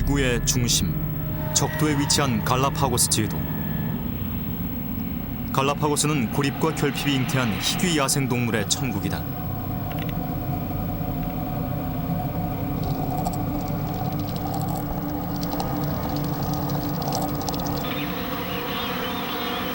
지구의 중심, 적도에 위치한 갈라파고스 제도. 갈라파고스는 고립과 결핍이 잉태한 희귀 야생동물의 천국이다.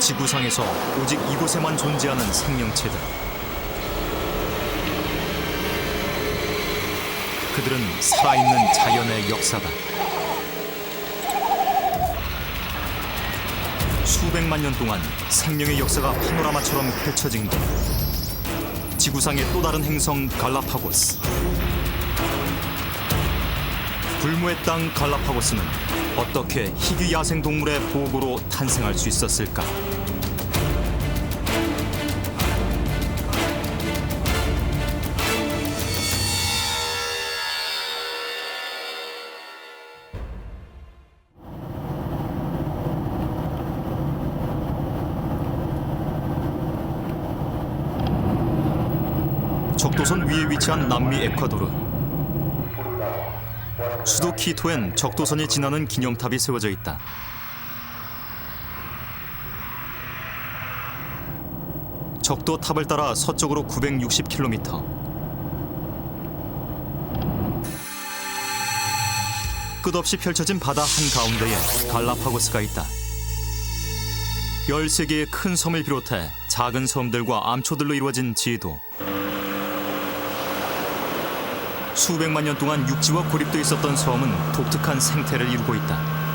지구상에서 오직 이곳에만 존재하는 생명체들. 그들은 살아있는 자연의 역사다. 수백만 년 동안 생명의 역사가 파노라마처럼 펼쳐진 곳. 지구상의 또 다른 행성 갈라파고스. 불모의 땅 갈라파고스는 어떻게 희귀 야생동물의 보고로 탄생할 수 있었을까? 적도선 위에 위치한 남미 에콰도르. 수도 키토엔 적도선이 지나는 기념탑이 세워져 있다. 적도 탑을 따라 서쪽으로 960km. 끝없이 펼쳐진 바다 한가운데에 갈라파고스가 있다. 13개의 큰 섬을 비롯해 작은 섬들과 암초들로 이루어진 지도. 수백만 년 동안 육지와 고립돼 있었던 섬은 독특한 생태를 이루고 있다.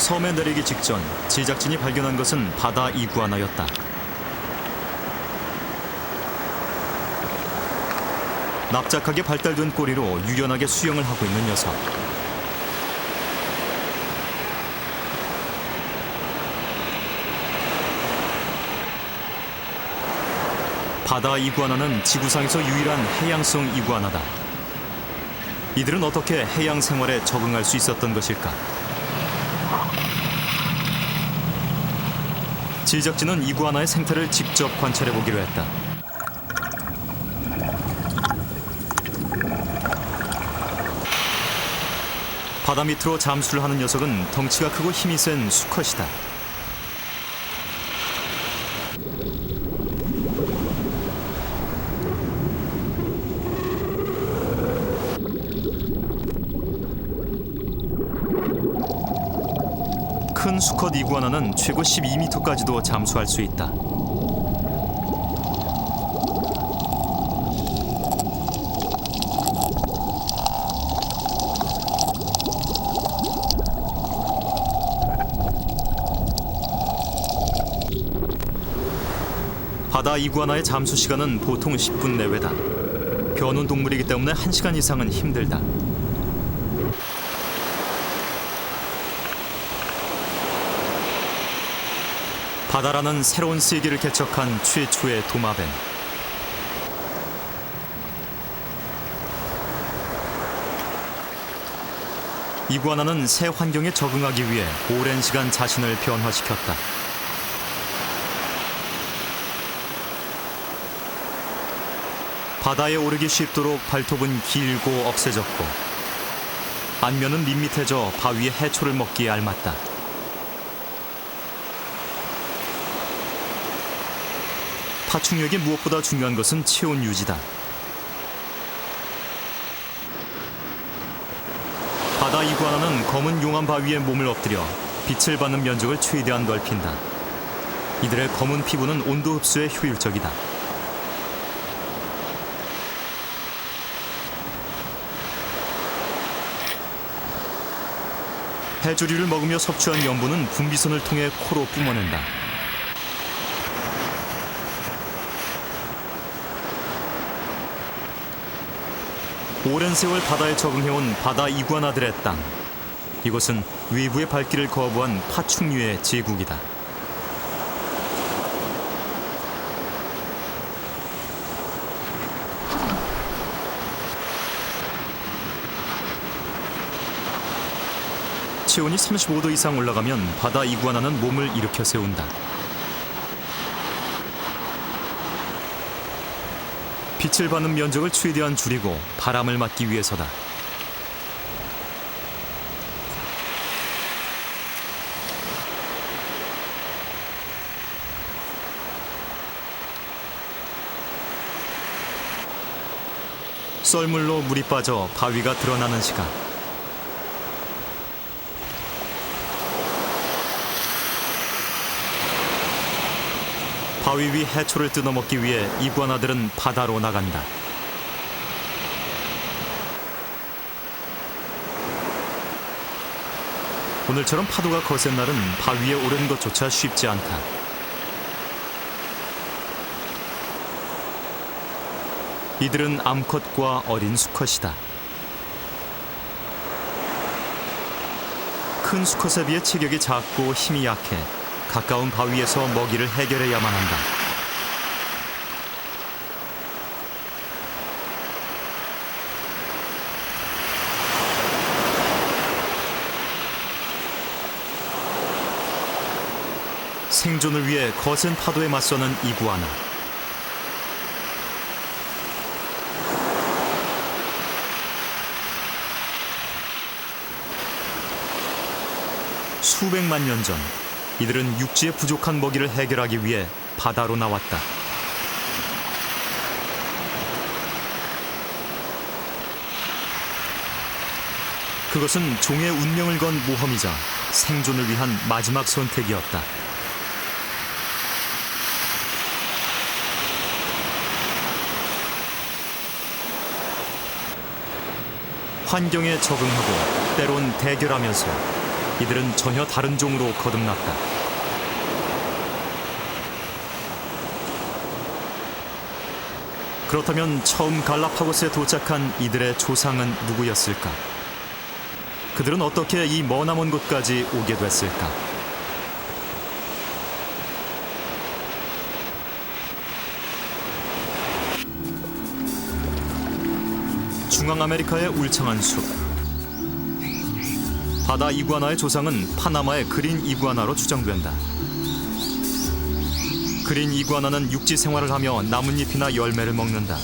섬에 내리기 직전 제작진이 발견한 것은 바다 이구아나였다. 납작하게 발달된 꼬리로 유연하게 수영을 하고 있는 녀석. 바다 이구아나는 지구상에서 유일한 해양성 이구아나다. 이들은 어떻게 해양 생활에 적응할 수 있었던 것일까? 제작진은 이구아나의 생태를 직접 관찰해보기로 했다. 바다 밑으로 잠수를 하는 녀석은 덩치가 크고 힘이 센 수컷이다. 큰 수컷 이구아나는 최고 12m까지도 잠수할 수 있다. 바다 이구아나의 잠수 시간은 보통 10분 내외다. 변온 동물이기 때문에 1시간 이상은 힘들다. 바다라는 새로운 세계를 개척한 최초의 도마뱀. 이구아나는 새 환경에 적응하기 위해 오랜 시간 자신을 변화시켰다. 바다에 오르기 쉽도록 발톱은 길고 억세졌고 안면은 밋밋해져 바위의 해초를 먹기에 알맞다. 파충류에게 무엇보다 중요한 것은 체온 유지다. 바다 이구아나는 검은 용암 바위에 몸을 엎드려 빛을 받는 면적을 최대한 넓힌다. 이들의 검은 피부는 온도 흡수에 효율적이다. 해조류를 먹으며 섭취한 염분은 분비선을 통해 코로 뿜어낸다. 오랜 세월 바다에 적응해온 바다 이구아나들의 땅. 이곳은 외부의 발길을 거부한 파충류의 제국이다. 체온이 35도 이상 올라가면 바다 이구아나는 몸을 일으켜 세운다. 빛을 받는 면적을 최대한 줄이고 바람을 막기 위해서다. 썰물로 물이 빠져 바위가 드러나는 시간. 바위 위 해초를 뜯어먹기 위해 이구아나들은 바다로 나간다. 오늘처럼 파도가 거센 날은 바위에 오르는 것조차 쉽지 않다. 이들은 암컷과 어린 수컷이다. 큰 수컷에 비해 체격이 작고 힘이 약해 가까운 바위에서 먹이를 해결해야만 한다. 생존을 위해 거센 파도에 맞서는 이구아나. 수백만 년 전, 이들은 육지에 부족한 먹이를 해결하기 위해 바다로 나왔다. 그것은 종의 운명을 건 모험이자 생존을 위한 마지막 선택이었다. 환경에 적응하고 때론 대결하면서 이들은 전혀 다른 종으로 거듭났다. 그렇다면 처음 갈라파고스에 도착한 이들의 조상은 누구였을까? 그들은 어떻게 이 머나먼 곳까지 오게 됐을까? 중앙아메리카의 울창한 숲. 바다 이구아나의 조상은 파나마의 그린 이구아나로 추정된다. 그린 이구아나는 육지 생활을 하며 나뭇잎이나 열매를 먹는다.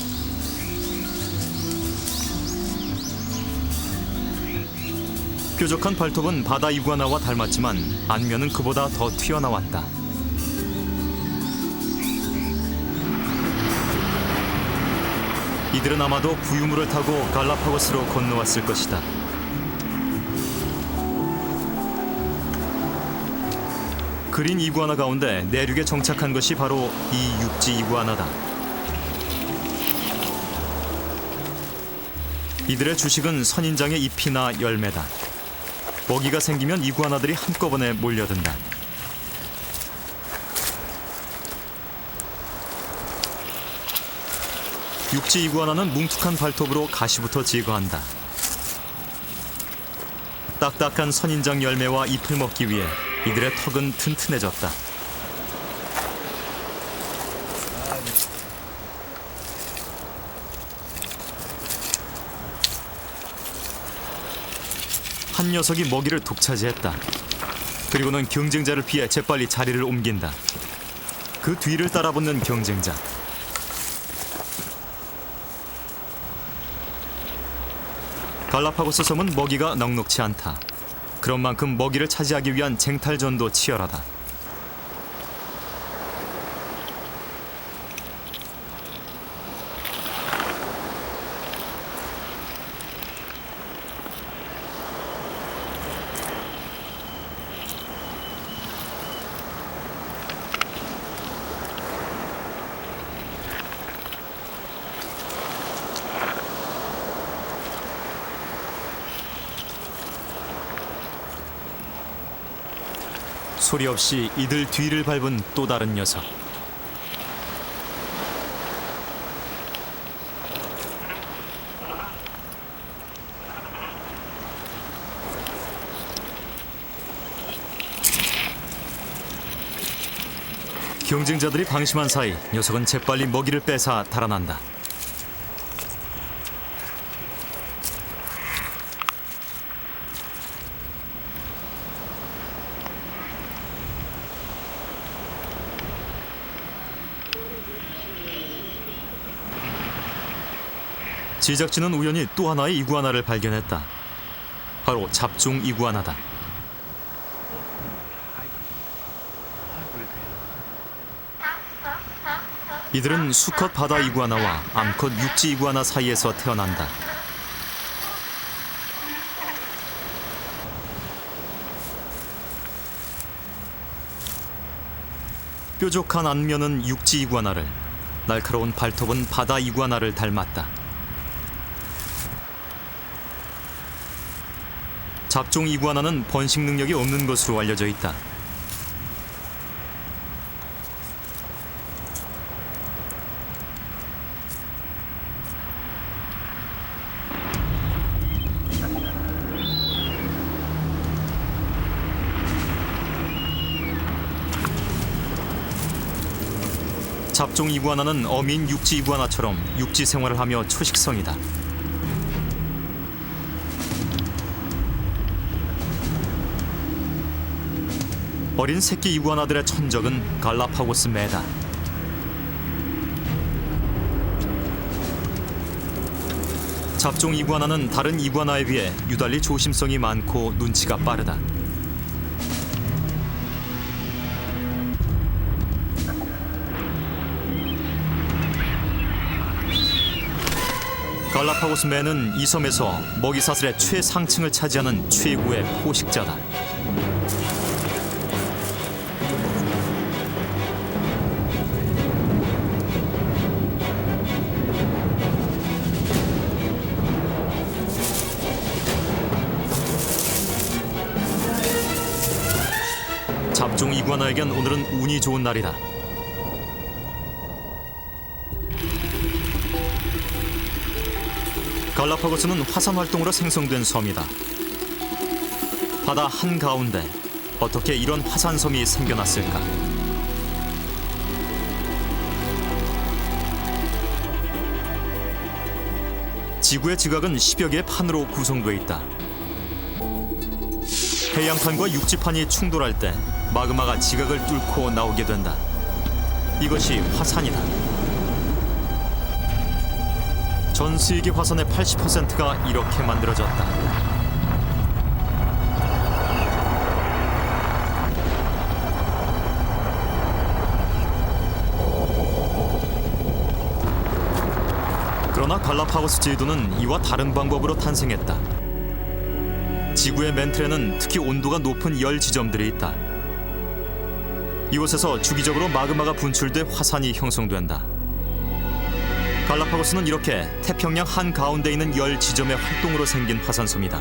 뾰족한 발톱은 바다 이구아나와 닮았지만 안면은 그보다 더 튀어나왔다. 이들은 아마도 부유물을 타고 갈라파고스로 건너왔을 것이다. 그린 이구아나 가운데 내륙에 정착한 것이 바로 이 육지 이구아나다. 이들의 주식은 선인장의 잎이나 열매다. 먹이가 생기면 이구아나들이 한꺼번에 몰려든다. 육지 이구아나는 뭉툭한 발톱으로 가시부터 제거한다. 딱딱한 선인장 열매와 잎을 먹기 위해 이들의 턱은 튼튼해졌다. 한 녀석이 먹이를 독차지했다. 그리고는 경쟁자를 피해 재빨리 자리를 옮긴다. 그 뒤를 따라붙는 경쟁자. 갈라파고스 섬은 먹이가 넉넉치 않다. 그런 만큼 먹이를 차지하기 위한 쟁탈전도 치열하다. 소리 없이 이들 뒤를 밟은 또 다른 녀석. 경쟁자들이 방심한 사이 녀석은 재빨리 먹이를 빼앗아 달아난다. 제작진은 우연히 또 하나의 이구아나를 발견했다. 바로 잡종 이구아나다. 이들은 수컷 바다 이구아나와 암컷 육지 이구아나 사이에서 태어난다. 뾰족한 안면은 육지 이구아나를, 날카로운 발톱은 바다 이구아나를 닮았다. 잡종 이구아나는 번식 능력이 없는 것으로 알려져 있다. 잡종 이구아나는 어민 육지 이구아나처럼 육지 생활을 하며 초식성이다. 어린 새끼 이구아나들의 천적은 갈라파고스 매다. 잡종 이구아나는 다른 이구아나에 비해 유달리 조심성이 많고 눈치가 빠르다. 갈라파고스 매는 이 섬에서 먹이사슬의 최상층을 차지하는 최고의 포식자다. 잡종 이구아나에겐 오늘은 운이 좋은 날이다. 갈라파고스는 화산 활동으로 생성된 섬이다. 바다 한가운데 어떻게 이런 화산섬이 생겨났을까? 지구의 지각은 10여 개의 판으로 구성되어 있다. 해양판과 육지판이 충돌할 때 마그마가 지각을 뚫고 나오게 된다. 이것이 화산이다. 전 세계 화산의 80%가 이렇게 만들어졌다. 그러나 갈라파고스 제도는 이와 다른 방법으로 탄생했다. 지구의 맨틀에는 특히 온도가 높은 열 지점들이 있다. 이곳에서 주기적으로 마그마가 분출돼 화산이 형성된다. 갈라파고스는 이렇게 태평양 한가운데 있는 열 지점의 활동으로 생긴 화산섬이다.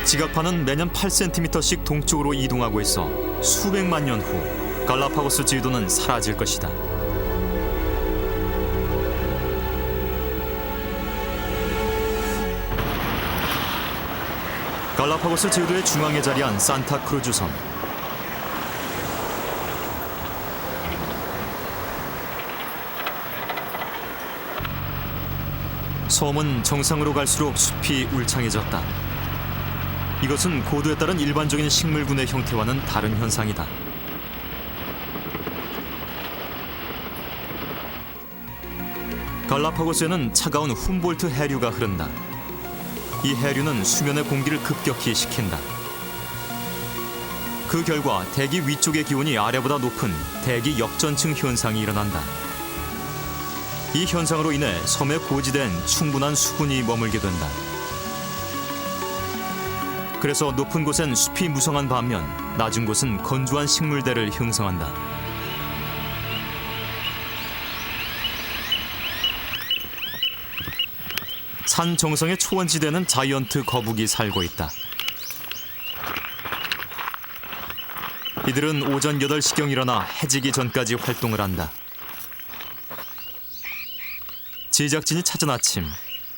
지각판은 매년 8cm씩 동쪽으로 이동하고 있어 수백만 년 후 갈라파고스 지도는 사라질 것이다. 갈라파고스 제도의 중앙에 자리한 산타크루즈 섬. 섬은 정상으로 갈수록 숲이 울창해졌다. 이것은 고도에 따른 일반적인 식물군의 형태와는 다른 현상이다. 갈라파고스에는 차가운 훔볼트 해류가 흐른다. 이 해류는 수면의 공기를 급격히 식힌다. 그 결과 대기 위쪽의 기온이 아래보다 높은 대기 역전층 현상이 일어난다. 이 현상으로 인해 섬에 고지된 충분한 수분이 머물게 된다. 그래서 높은 곳엔 숲이 무성한 반면 낮은 곳은 건조한 식물대를 형성한다. 산 정상의 초원지대는 자이언트 거북이 살고 있다. 이들은 오전 8시경 일어나 해지기 전까지 활동을 한다. 제작진이 찾은 아침,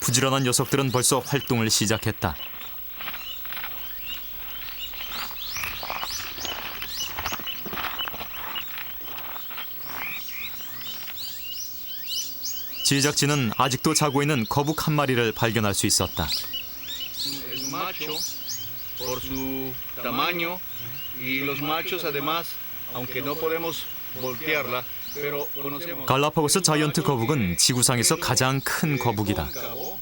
부지런한 녀석들은 벌써 활동을 시작했다. 제작진은 아직도 자고 있는 거북 한 마리를 발견할 수 있었다. Es macho por su tamaño y los machos además, aunque no podemos voltearla, pero conocemos 갈라파고스 자이언트 거북은 지구상에서 가장 큰 거북이다. cóncavo.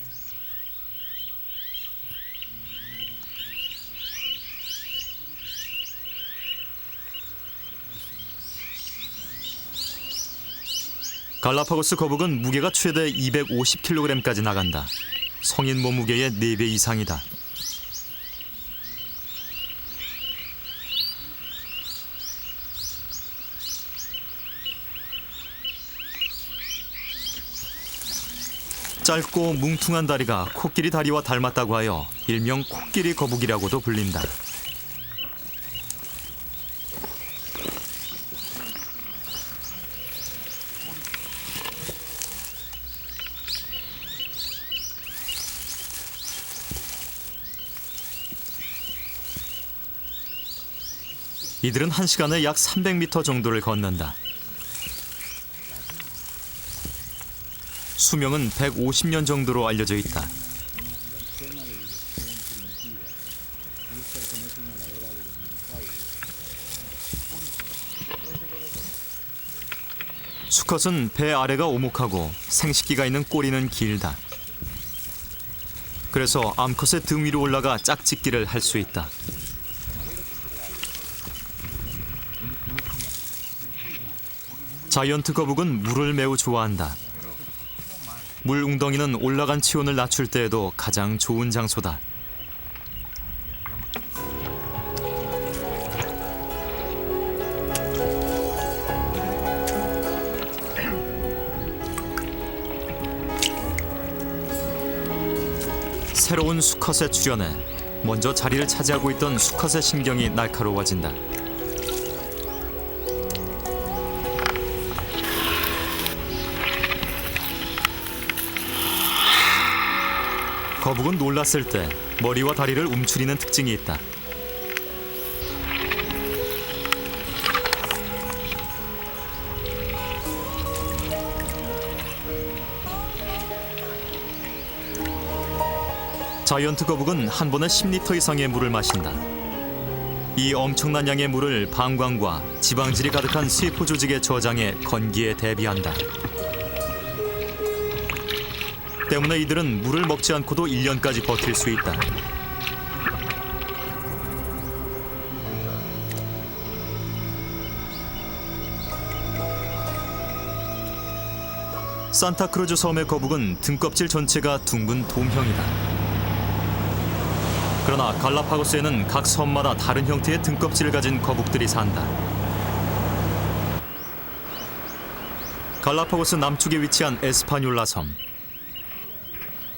갈라파고스 거북은 무게가 최대 250kg까지 나간다. 성인 몸무게의 4배 이상이다. 짧고 뭉퉁한 다리가 코끼리 다리와 닮았다고 하여 일명 코끼리 거북이라고도 불린다. 이들은 한 시간에 약 300m 정도를 걷는다. 수명은 150년 정도로 알려져 있다. 수컷은 배 아래가 오목하고 생식기가 있는 꼬리는 길다. 그래서 암컷의 등 위로 올라가 짝짓기를 할 수 있다. 자이언트 거북은 물을 매우 좋아한다. 물 웅덩이는 올라간 체온을 낮출 때에도 가장 좋은 장소다. 새로운 수컷의 출현에 먼저 자리를 차지하고 있던 수컷의 신경이 날카로워진다. 거북은 놀랐을 때 머리와 다리를 움츠리는 특징이 있다. 자이언트 거북은 한 번에 10리터 이상의 물을 마신다. 이 엄청난 양의 물을 방광과 지방질이 가득한 세포 조직의 저장에 건기에 대비한다. 때문에 이들은 물을 먹지 않고도 1년까지 버틸 수 있다. 산타크루즈 섬의 거북은 등껍질 전체가 둥근 돔형이다. 그러나 갈라파고스에는 각 섬마다 다른 형태의 등껍질을 가진 거북들이 산다. 갈라파고스 남쪽에 위치한 에스파뇰라 섬.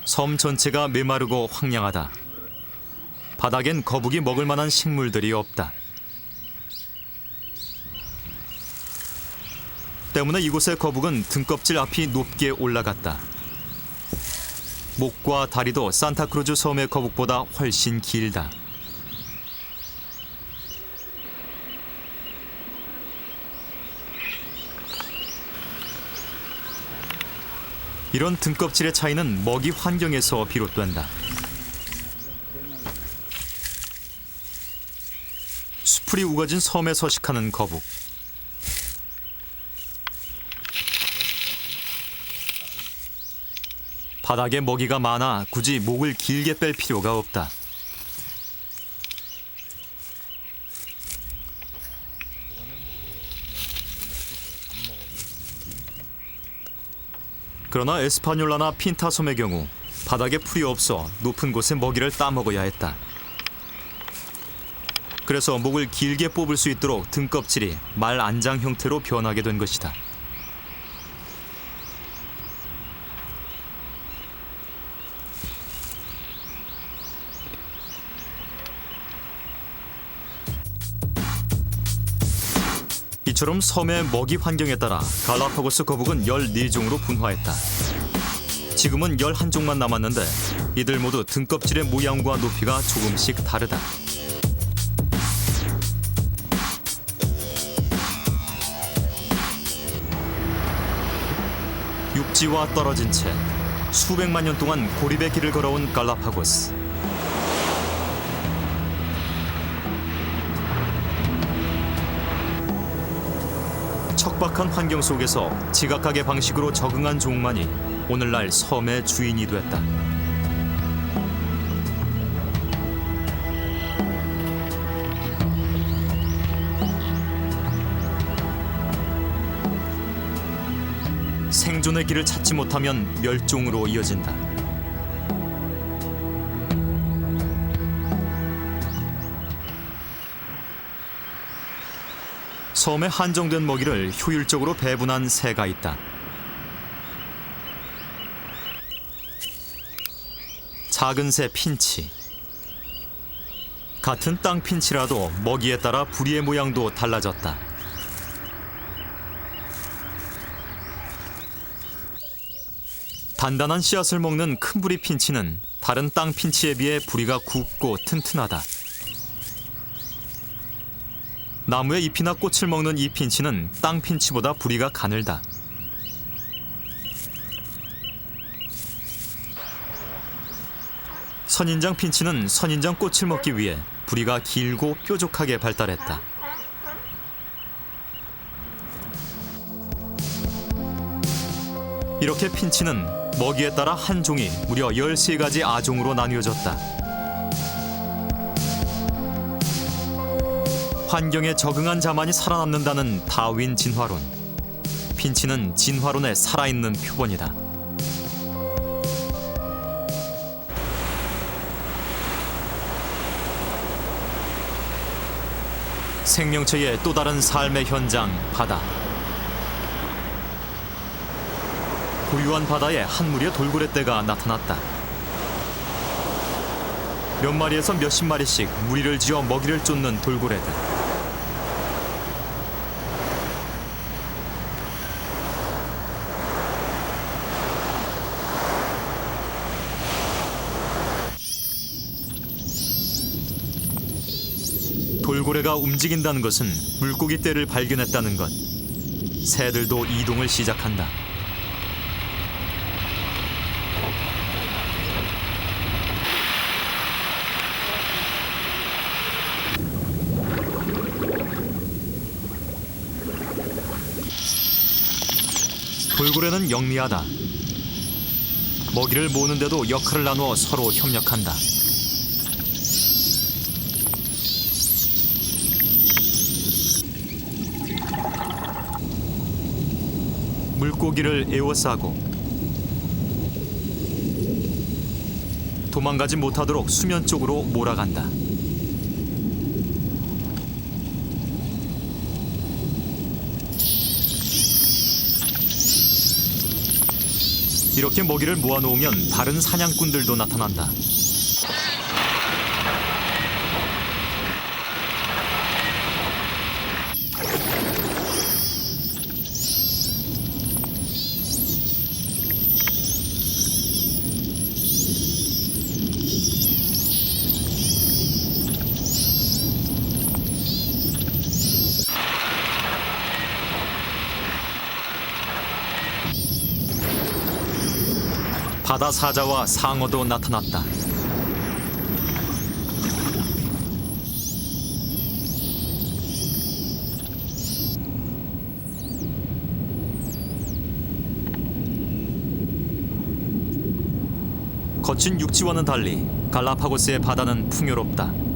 섬 전체가 메마르고 황량하다. 바닥엔 거북이 먹을 만한 식물들이 없다. 때문에 이곳의 거북은 등껍질 앞이 높게 올라갔다. 목과 다리도 산타크루즈 섬의 거북보다 훨씬 길다. 이런 등껍질의 차이는 먹이 환경에서 비롯된다. 수풀이 우거진 섬에 서식하는 거북. 바닥에 먹이가 많아 굳이 목을 길게 뺄 필요가 없다. 그러나 에스파뇰라나 핀타 섬의 경우 바닥에 풀이 없어 높은 곳에 먹이를 따먹어야 했다. 그래서 목을 길게 뽑을 수 있도록 등껍질이 말 안장 형태로 변하게 된 것이다. 이처럼 섬의 먹이 환경에 따라 갈라파고스 거북은 14종으로 분화했다. 지금은 11종만 남았는데 이들 모두 등껍질의 모양과 높이가 조금씩 다르다. 육지와 떨어진 채 수백만 년 동안 고립의 길을 걸어온 갈라파고스. 척박한 환경 속에서 지각하게 방식으로 적응한 종만이 오늘날 섬의 주인이 됐다. 생존의 길을 찾지 못하면 멸종으로 이어진다. 섬에 한정된 먹이를 효율적으로 배분한 새가 있다. 작은 새 핀치. 같은 땅 핀치라도 먹이에 따라 부리의 모양도 달라졌다. 단단한 씨앗을 먹는 큰 부리 핀치는 다른 땅 핀치에 비해 부리가 굵고 튼튼하다. 나무의 잎이나 꽃을 먹는 이 핀치는 땅 핀치보다 부리가 가늘다. 선인장 핀치는 선인장 꽃을 먹기 위해 부리가 길고 뾰족하게 발달했다. 이렇게 핀치는 먹이에 따라 한 종이 무려 13가지 아종으로 나뉘어졌다. 환경에 적응한 자만이 살아남는다는 다윈 진화론. 핀치는 진화론의 살아있는 표본이다. 생명체의 또 다른 삶의 현장, 바다. 고요한 바다에 한 무리의 돌고래떼가 나타났다. 몇 마리에서 몇십 마리씩 무리를 지어 먹이를 쫓는 돌고래들. 돌고래가 움직인다는 것은 물고기 떼를 발견했다는 것. 새들도 이동을 시작한다. 돌고래는 영리하다. 먹이를 모으는데도 역할을 나누어 서로 협력한다. 물고기를 에워싸고 도망가지 못하도록 수면 쪽으로 몰아간다. 이렇게 먹이를 모아놓으면 다른 사냥꾼들도 나타난다. 바다 사자와 상어도 나타났다. 거친 육지와는 달리 갈라파고스의 바다는 풍요롭다.